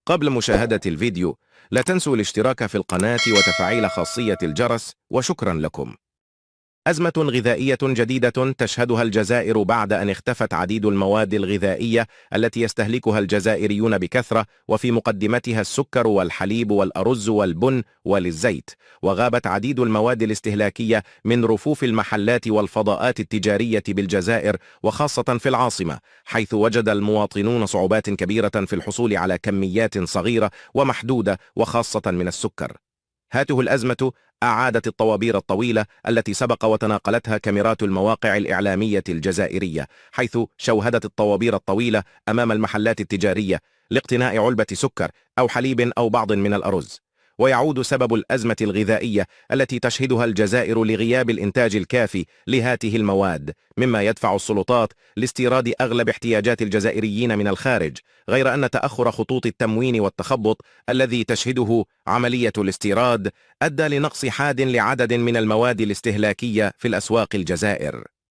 قبل مشاهدة الفيديو لا تنسوا الاشتراك في القناة وتفعيل خاصية الجرس، وشكرا لكم. أزمة غذائية جديدة تشهدها الجزائر بعد أن اختفت عديد المواد الغذائية التي يستهلكها الجزائريون بكثرة، وفي مقدمتها السكر والحليب والأرز والبن والزيت. وغابت عديد المواد الاستهلاكية من رفوف المحلات والفضاءات التجارية بالجزائر، وخاصة في العاصمة، حيث وجد المواطنون صعوبات كبيرة في الحصول على كميات صغيرة ومحدودة، وخاصة من السكر. هاته الأزمة أعادت الطوابير الطويلة التي سبق وتناقلتها كاميرات المواقع الإعلامية الجزائرية، حيث شوهدت الطوابير الطويلة أمام المحلات التجارية لاقتناء علبة سكر أو حليب أو بعض من الأرز. ويعود سبب الأزمة الغذائية التي تشهدها الجزائر لغياب الإنتاج الكافي لهاته المواد، مما يدفع السلطات لاستيراد أغلب احتياجات الجزائريين من الخارج، غير أن تأخر خطوط التموين والتخبط الذي تشهده عملية الاستيراد أدى لنقص حاد لعدد من المواد الاستهلاكية في الأسواق الجزائر.